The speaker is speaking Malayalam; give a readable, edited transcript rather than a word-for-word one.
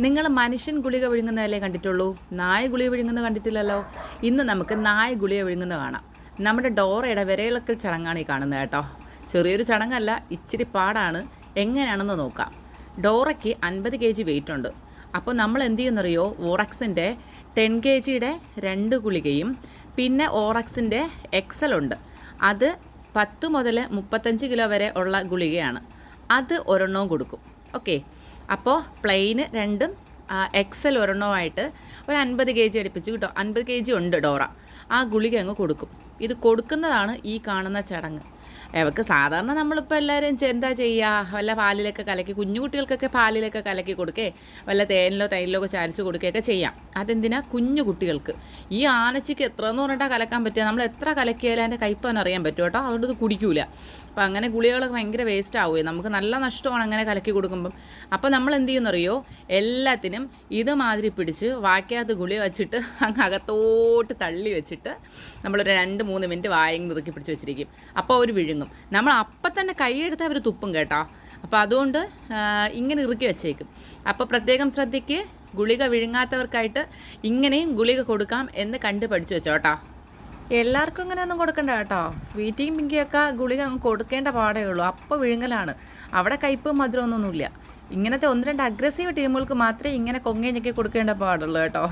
നിങ്ങൾ മനുഷ്യൻ ഗുളിക വിഴുങ്ങുന്നതല്ലേ കണ്ടിട്ടുള്ളൂ, നായ ഗുളിക വിഴുങ്ങുന്നത് കണ്ടിട്ടില്ലല്ലോ. ഇന്ന് നമുക്ക് നായ ഗുളിക വിഴുങ്ങുന്നത് കാണാം. നമ്മുടെ ഡോറയുടെ വിരയിളക്കൽ ചടങ്ങാണ് ഈ കാണുന്നത് കേട്ടോ. ചെറിയൊരു ചടങ്ങല്ല, ഇച്ചിരി പാടാണ്. എങ്ങനെയാണെന്ന് നോക്കാം. ഡോറയ്ക്ക് 50 kg വെയിറ്റ് ഉണ്ട്. അപ്പോൾ നമ്മൾ എന്ത് ചെയ്യുന്നറിയോ, ഓറക്സിൻ്റെ 10 kgയുടെ 2 ഗുളികയും പിന്നെ ഓറക്സിൻ്റെ എക്സൽ ഉണ്ട്, അത് 10 മുതൽ 35 കിലോ വരെ ഉള്ള ഗുളികയാണ്. അത് ഒരെണ്ണവും കൊടുക്കും. ഓക്കെ, അപ്പോൾ പ്ലെയിന് 2ഉം എക്സൽ ഒരെണ്ണമായിട്ട് ഒരു 50 kg അടുപ്പിച്ച് കിട്ടും. 50 kg ഉണ്ട് ഡോറ. ആ ഗുളിക അങ്ങ് കൊടുക്കും. ഇത് കൊടുക്കുന്നതാണ് ഈ കാണുന്ന ചടങ്ങ്. അവർക്ക് സാധാരണ നമ്മളിപ്പോൾ എല്ലാവരും എന്താ ചെയ്യുക, വല്ല പാലിലൊക്കെ കലക്കി, കുഞ്ഞു കുട്ടികൾക്കൊക്കെ പാലിലൊക്കെ കലക്കി കൊടുക്കേ, വല്ല തേനിലോ തൈരിലോ ഒക്കെ ചാലിച്ച് കൊടുക്കുകയൊക്കെ ചെയ്യാം. അതെന്തിനാ, കുഞ്ഞു കുട്ടികൾക്ക്. ഈ ആനച്ചിക്ക് എത്ര എന്ന് പറഞ്ഞിട്ടാണ് കലക്കാൻ പറ്റുക, നമ്മൾ എത്ര കലക്കിയാലും അതിൻ്റെ കയ്പ് അറിയാൻ പറ്റും കേട്ടോ. അതുകൊണ്ട് ഇത് കുടിക്കൂല. അപ്പോൾ അങ്ങനെ ഗുളികകളൊക്കെ ഭയങ്കര വേസ്റ്റ് ആവുകയും നമുക്ക് നല്ല നഷ്ടമാണ് അങ്ങനെ കലക്കി കൊടുക്കുമ്പം. അപ്പോൾ നമ്മൾ എന്ത് ചെയ്യുന്നറിയോ, എല്ലാത്തിനും ഇതുമാതിരി പിടിച്ച് വാക്കകത്ത് ഗുളിക വെച്ചിട്ട് അങ്ങ് അകത്തോട്ട് തള്ളി വെച്ചിട്ട് നമ്മളൊരു 2-3 മിനിറ്റ് വായങ്ങ് നിറുക്കി പിടിച്ച് വെച്ചിരിക്കും. അപ്പോൾ അവർ വിഴുങ്ങും. നമ്മൾ അപ്പം തന്നെ കൈയെടുത്ത് അവർ തുപ്പും കേട്ടോ. അപ്പോൾ അതുകൊണ്ട് ഇങ്ങനെ ഇറുക്കി വെച്ചേക്കും. അപ്പോൾ പ്രത്യേകം ശ്രദ്ധിക്ക്, ഗുളിക വിഴുങ്ങാത്തവർക്കായിട്ട് ഇങ്ങനെയും ഗുളിക കൊടുക്കാം എന്ന് കണ്ട് പഠിച്ചു വെച്ചോ കേട്ടോ. എല്ലാവർക്കും ഇങ്ങനെയൊന്നും കൊടുക്കണ്ട കേട്ടോ. സ്വീറ്റിയും പിങ്കിയൊക്കെ ഗുളിക അങ്ങ് കൊടുക്കേണ്ട പാടേ ഉള്ളൂ. അപ്പോൾ വിഴുങ്ങലാണ്. അവിടെ കയ്പും മധുരമൊന്നുമില്ല. ഇങ്ങനത്തെ 1-2 അഗ്രസീവ് ടീമുകൾക്ക് മാത്രമേ ഇങ്ങനെ കൊങ്ങേഞ്ഞൊക്കെ കൊടുക്കേണ്ട പാടുള്ളൂ കേട്ടോ.